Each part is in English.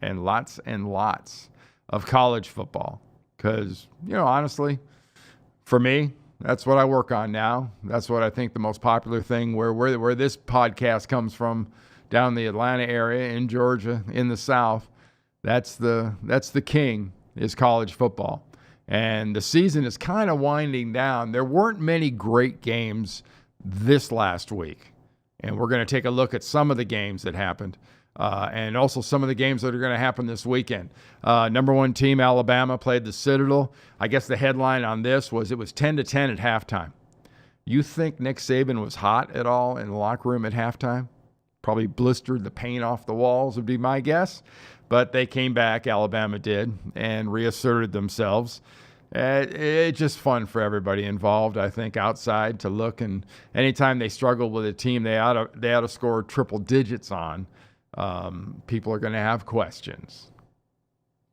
and lots of college football. Because, honestly, for me, that's what I work on now. That's what I think the most popular thing where this podcast comes from, down the Atlanta area, in Georgia, in the South. That's the king, is college football. And the season is kind of winding down. There weren't many great games this last week. And we're going to take a look at some of the games that happened. And also some of the games that are going to happen this weekend. Number one team, Alabama, played the Citadel. I guess the headline on this was it was 10-10 at halftime. You think Nick Saban was hot at all in the locker room at halftime? Probably blistered the paint off the walls would be my guess. But they came back, Alabama did, and reasserted themselves. It's just fun for everybody involved, I think, outside to look. And anytime they struggle with a team they ought to score triple digits on, people are going to have questions.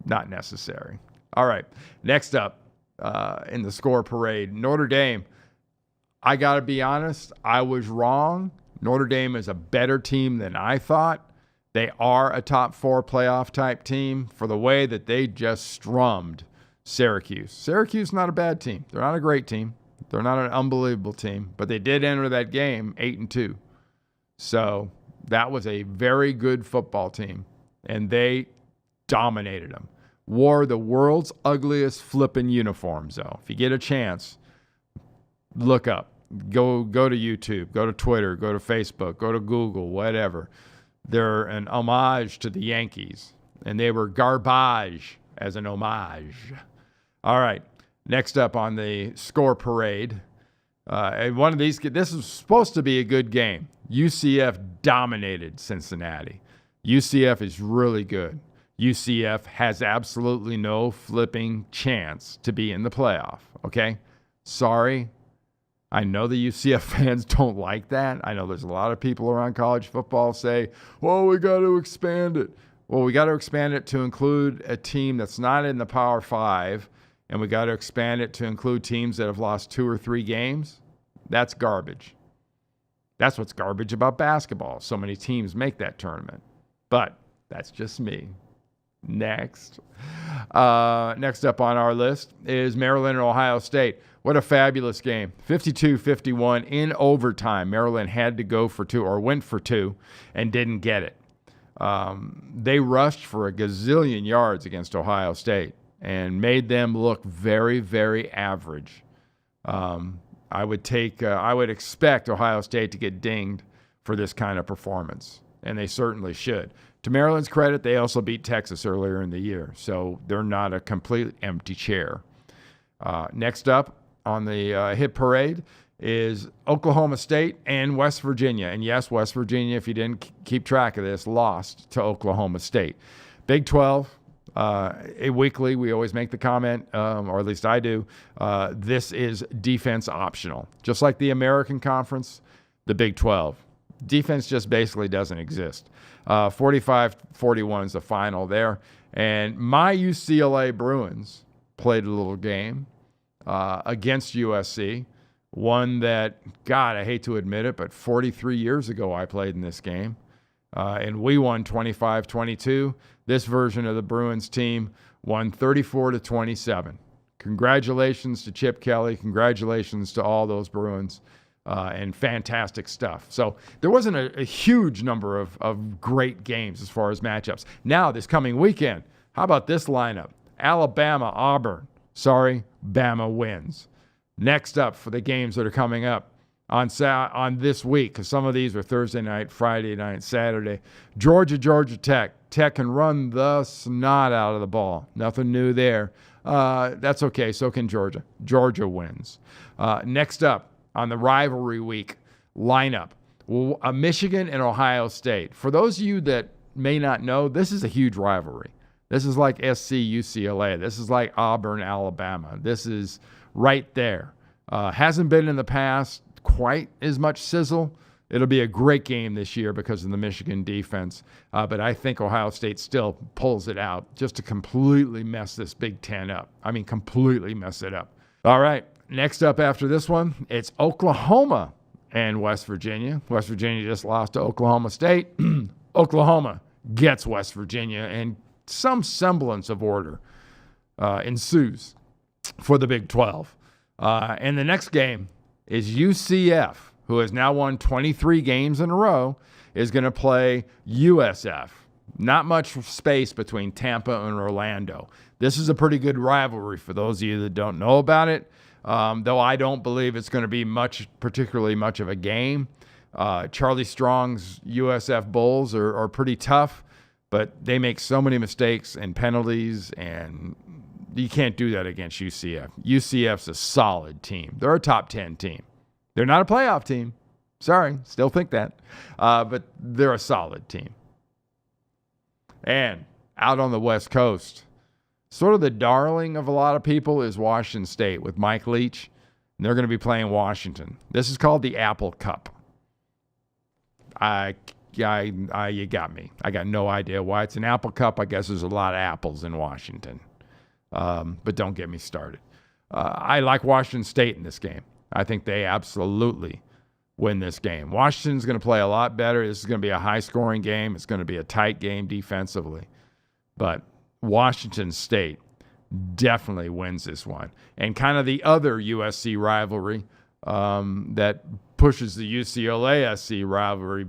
Not necessary. All right, next up in the score parade, Notre Dame. I got to be honest, I was wrong. Notre Dame is a better team than I thought. They are a top 4 playoff type team for the way that they just strummed Syracuse. Syracuse is not a bad team. They're not a great team. They're not an unbelievable team, but they did enter that game 8-2. So that was a very good football team, and they dominated them. Wore the world's ugliest flipping uniforms, though. If you get a chance, look up. Go to YouTube, go to Twitter, go to Facebook, go to Google, whatever. They're an homage to the Yankees, and they were garbage as an homage. All right, next up on the score parade, and one of these, this is supposed to be a good game. UCF dominated Cincinnati. UCF is really good. UCF has absolutely no flipping chance to be in the playoff, okay? Sorry. I know the UCF fans don't like that. I know there's a lot of people around college football say, well, we got to expand it. Well, we got to expand it to include a team that's not in the Power 5, and we got to expand it to include teams that have lost 2 or 3 games. That's garbage. That's what's garbage about basketball. So many teams make that tournament. But that's just me. Next up on our list is Maryland and Ohio State. What a fabulous game. 52-51 in overtime. Maryland had to go for 2 or went for 2 and didn't get it. They rushed for a gazillion yards against Ohio State and made them look very, very average. I would expect Ohio State to get dinged for this kind of performance, and they certainly should. To Maryland's credit, they also beat Texas earlier in the year, so they're not a complete empty chair. Next up on the hit parade is Oklahoma State and West Virginia. And yes, West Virginia, if you didn't keep track of this, lost to Oklahoma State. Big 12, weekly, we always make the comment, or at least I do, this is defense optional. Just like the American Conference, the Big 12. Defense just basically doesn't exist. 45-41 is the final there. And my UCLA Bruins played a little game against USC. One that, God, I hate to admit it, but 43 years ago I played in this game. And we won 25-22. This version of the Bruins team won 34-27. Congratulations to Chip Kelly. Congratulations to all those Bruins. And fantastic stuff. So there wasn't a huge number of great games as far as matchups. Now, this coming weekend, how about this lineup? Alabama, Auburn. Sorry, Bama wins. Next up for the games that are coming up on this week, because some of these are Thursday night, Friday night, Saturday. Georgia Tech. Tech can run the snot out of the ball. Nothing new there. That's okay. So can Georgia. Georgia wins. Next up on the rivalry week lineup, Michigan and Ohio State. For those of you that may not know, this is a huge rivalry. This is like SC UCLA. This is like Auburn, Alabama. This is right there. Hasn't been in the past quite as much sizzle. It'll be a great game this year because of the Michigan defense. But I think Ohio State still pulls it out just to completely mess this Big Ten up. I mean, completely mess it up. All right. Next up after this one, it's Oklahoma and West Virginia. West Virginia just lost to Oklahoma State. Oklahoma gets West Virginia and some semblance of order ensues for the Big 12. And the next game is UCF, who has now won 23 games in a row, is going to play USF. Not much space between Tampa and Orlando. This is a pretty good rivalry for those of you that don't know about it, though I don't believe it's going to be particularly much of a game. Charlie Strong's USF Bulls are pretty tough, but they make so many mistakes and penalties, and you can't do that against UCF. UCF's a solid team. They're a top 10 team. They're not a playoff team. Sorry, still think that. But they're a solid team. And out on the West Coast, sort of the darling of a lot of people is Washington State with Mike Leach. And they're going to be playing Washington. This is called the Apple Cup. You got me. I got no idea why it's an Apple Cup. I guess there's a lot of apples in Washington. But don't get me started. I like Washington State in this game. I think they absolutely win this game. Washington's going to play a lot better. This is going to be a high-scoring game. It's going to be a tight game defensively. But Washington State definitely wins this one. And kind of the other USC rivalry that pushes the UCLA-SC rivalry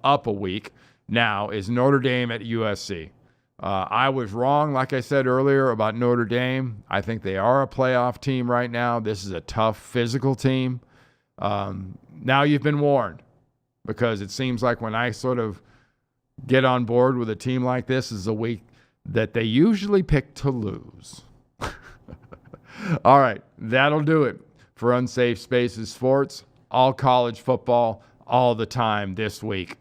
up a week now is Notre Dame at USC. I was wrong, like I said earlier, about Notre Dame. I think they are a playoff team right now. This is a tough physical team. Now you've been warned, because it seems like when I sort of get on board with a team like this is a week that they usually pick to lose. All right, that'll do it for Unsafe Spaces Sports. All college football, all the time this week.